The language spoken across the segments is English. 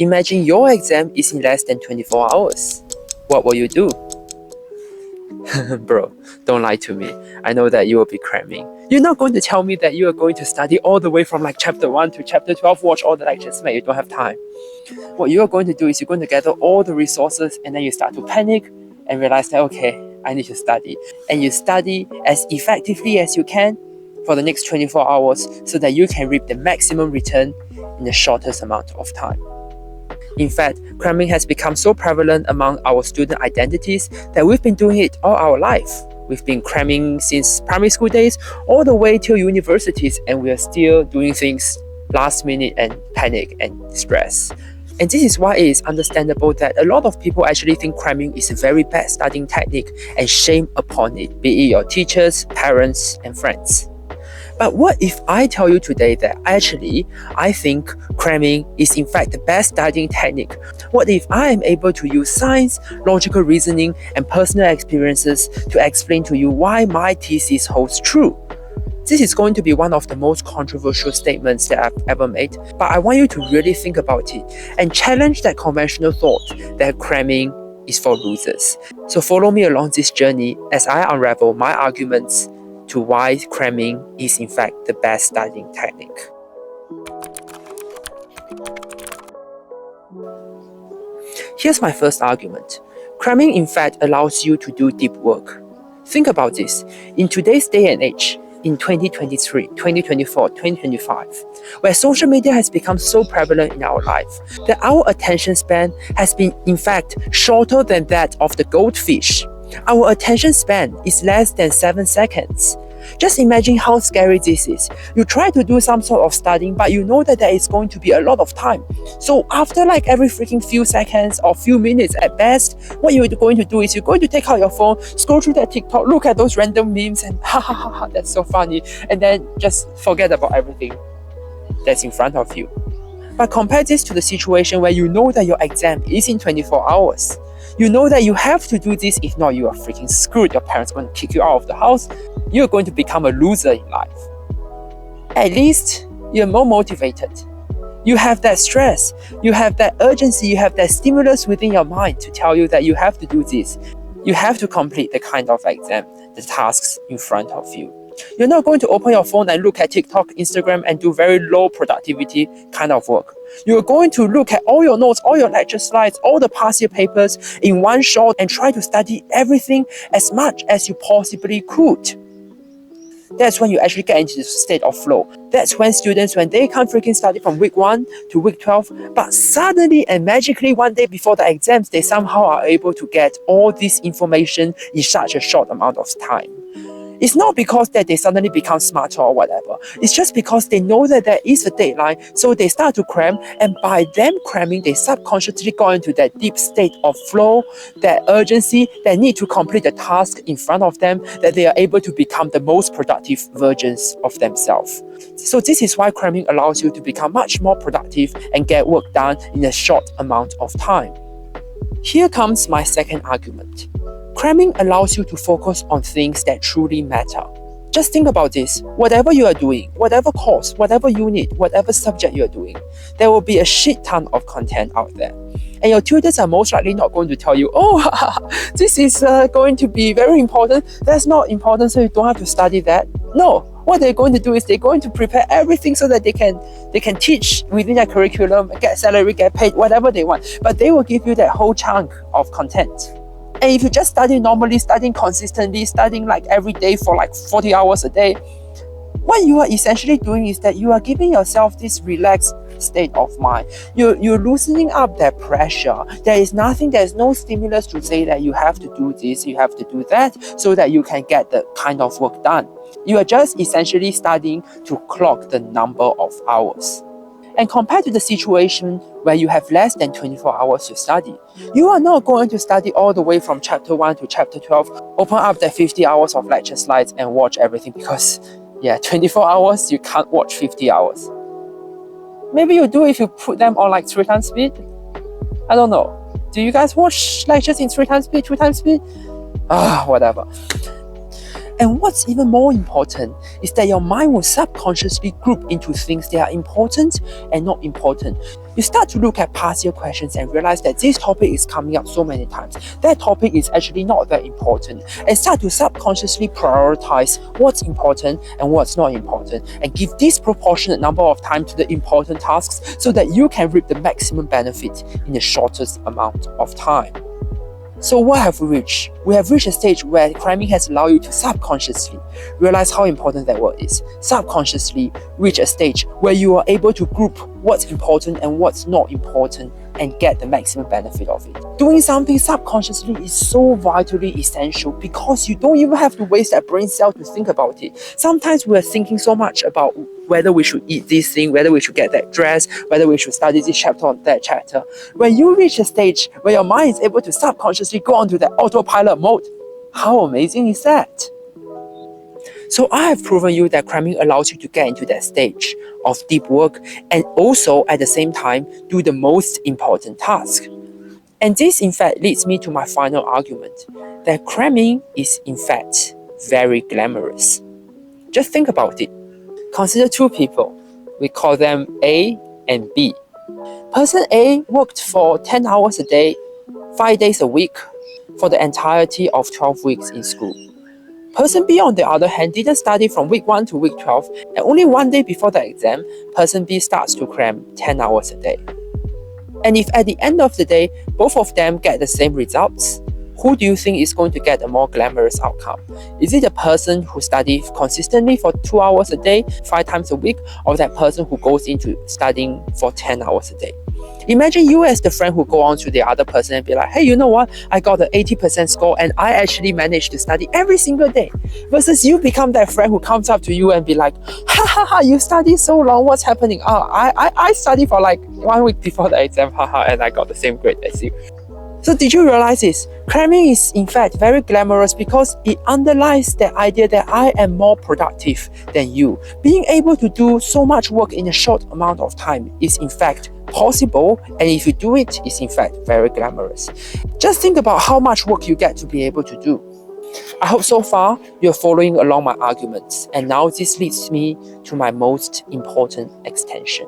Imagine your exam is in less than 24 hours. What will you do? Bro, don't lie to me. I know that you will be cramming. You're not going to tell me that you are going to study all the way from like chapter 1 to chapter 12, watch all the lectures, mate. You don't have time. What you're going to do is you're going to gather all the resources and then you start to panic and realize that, okay, I need to study. And you study as effectively as you can for the next 24 hours so that you can reap the maximum return in the shortest amount of time. In fact, cramming has become so prevalent among our student identities that we've been doing it all our life. We've been cramming since primary school days all the way till universities, and we are still doing things last minute and panic and stress. And this is why it is understandable that a lot of people actually think cramming is a very bad studying technique and shame upon it, be it your teachers, parents, and friends. But what if I tell you today that actually I think cramming is in fact the best studying technique? What if I am able to use science, logical reasoning, and personal experiences to explain to you why my thesis holds true? This is going to be one of the most controversial statements that I've ever made, but I want you to really think about it and challenge that conventional thought that cramming is for losers. So follow me along this journey as I unravel my arguments to why cramming is in fact the best studying technique. Here's my first argument. Cramming in fact allows you to do deep work. Think about this. In today's day and age, in 2023, 2024, 2025, where social media has become so prevalent in our life, that our attention span has been in fact shorter than that of the goldfish. Our attention span is less than 7 seconds. Just imagine how scary this is. You try to do some sort of studying, but you know that there is going to be a lot of time. So after like every freaking few seconds or few minutes at best, what you're going to do is you're going to take out your phone, scroll through that TikTok, look at those random memes and ha ha ha ha, that's so funny. And then just forget about everything that's in front of you. But compare this to the situation where you know that your exam is in 24 hours. You know that you have to do this, if not you are freaking screwed. Your parents are going to kick you out of the house. You're going to become a loser in life. At least you're more motivated. You have that stress, you have that urgency, you have that stimulus within your mind to tell you that you have to do this. You have to complete the kind of exam, the tasks in front of you. You're not going to open your phone and look at TikTok, Instagram and do very low productivity kind of work. You're going to look at all your notes, all your lecture slides, all the past year papers in one shot and try to study everything as much as you possibly could. That's when you actually get into the state of flow. That's when students, when they can't freaking study from week 1 to week 12, but suddenly and magically one day before the exams, they somehow are able to get all this information in such a short amount of time. It's not because that they suddenly become smarter or whatever. It's just because they know that there is a deadline, so they start to cram, and by them cramming, they subconsciously go into that deep state of flow, that urgency, that need to complete the task in front of them, that they are able to become the most productive versions of themselves. So this is why cramming allows you to become much more productive and get work done in a short amount of time. Here comes my second argument. Cramming allows you to focus on things that truly matter. Just think about this. Whatever you are doing, whatever course, whatever unit, whatever subject you are doing, there will be a shit ton of content out there. And your tutors are most likely not going to tell you, oh, this is going to be very important. That's not important, so you don't have to study that. No. What they're going to do is they're going to prepare everything so that they can teach within their curriculum, get salary, get paid, whatever they want. But they will give you that whole chunk of content. And if you just study normally, studying consistently, studying like every day for like 40 hours a day, what you are essentially doing is that you are giving yourself this relaxed state of mind. You're loosening up that pressure. There's no stimulus to say that you have to do this, you have to do that, so that you can get the kind of work done. You are just essentially studying to clock the number of hours. And compared to the situation where you have less than 24 hours to study, you are not going to study all the way from chapter 1 to chapter 12, open up the 50 hours of lecture slides and watch everything because, 24 hours, you can't watch 50 hours. Maybe you do if you put them on like 3 times speed. I don't know. Do you guys watch lectures in 3 times speed, 2 times speed? Whatever. And what's even more important is that your mind will subconsciously group into things that are important and not important. You start to look at past year questions and realize that this topic is coming up so many times. That topic is actually not that important, and start to subconsciously prioritize what's important and what's not important, and give disproportionate number of time to the important tasks so that you can reap the maximum benefit in the shortest amount of time. So what have we reached? We have reached a stage where cramming has allowed you to subconsciously realize how important that word is. Subconsciously reach a stage where you are able to group what's important and what's not important and get the maximum benefit of it. Doing something subconsciously is so vitally essential because you don't even have to waste that brain cell to think about it. Sometimes we're thinking so much about whether we should eat this thing, whether we should get that dress, whether we should study this chapter or that chapter. When you reach a stage where your mind is able to subconsciously go onto that autopilot mode, how amazing is that? So I have proven you that cramming allows you to get into that stage of deep work and also at the same time do the most important task. And this in fact leads me to my final argument, that cramming is in fact very glamorous. Just think about it. Consider two people. We call them A and B. Person A worked for 10 hours a day, 5 days a week for the entirety of 12 weeks in school. Person B, on the other hand, didn't study from week 1 to week 12, and only 1 day before the exam, person B starts to cram 10 hours a day. And if at the end of the day, both of them get the same results, who do you think is going to get a more glamorous outcome? Is it the person who studies consistently for 2 hours a day, 5 times a week, or that person who goes into studying for 10 hours a day? Imagine you as the friend who go on to the other person and be like, hey, you know what? I got an 80% score and I actually managed to study every single day. Versus you become that friend who comes up to you and be like, ha ha ha, you studied so long, what's happening? I studied for like 1 week before the exam, haha, and I got the same grade as you. So did you realize this? Cramming is in fact very glamorous because it underlies the idea that I am more productive than you. Being able to do so much work in a short amount of time is in fact possible, and if you do it, it's in fact very glamorous. Just think about how much work you get to be able to do. I hope so far you're following along my arguments, and now this leads me to my most important extension.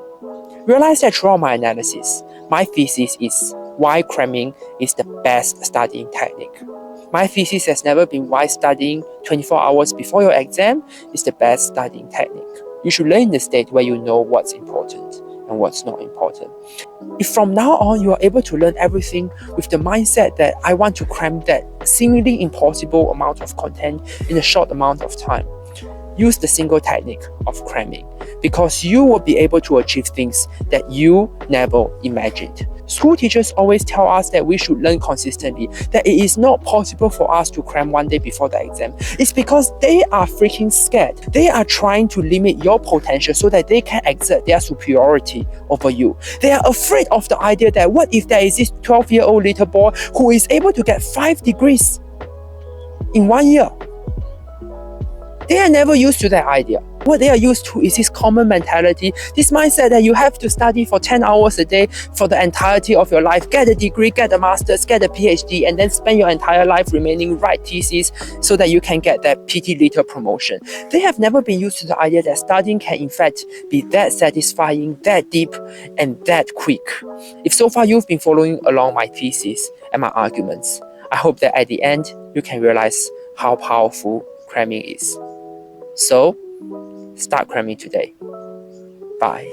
Realize that throughout my analysis, my thesis is why cramming is the best studying technique. My thesis has never been why studying 24 hours before your exam is the best studying technique. You should learn in the state where you know what's important and what's not important. If from now on you are able to learn everything with the mindset that I want to cram that seemingly impossible amount of content in a short amount of time, use the single technique of cramming, because you will be able to achieve things that you never imagined. School teachers always tell us that we should learn consistently, that it is not possible for us to cram 1 day before the exam. It's because they are freaking scared. They are trying to limit your potential so that they can exert their superiority over you. They are afraid of the idea that what if there is this 12-year-old little boy who is able to get 5 degrees in 1 year? They are never used to that idea. What they are used to is this common mentality, this mindset that you have to study for 10 hours a day for the entirety of your life, get a degree, get a master's, get a PhD, and then spend your entire life remaining write thesis so that you can get that petty little promotion. They have never been used to the idea that studying can in fact be that satisfying, that deep, and that quick. If so far you've been following along my thesis and my arguments, I hope that at the end you can realize how powerful cramming is. So, start cramming today. Bye.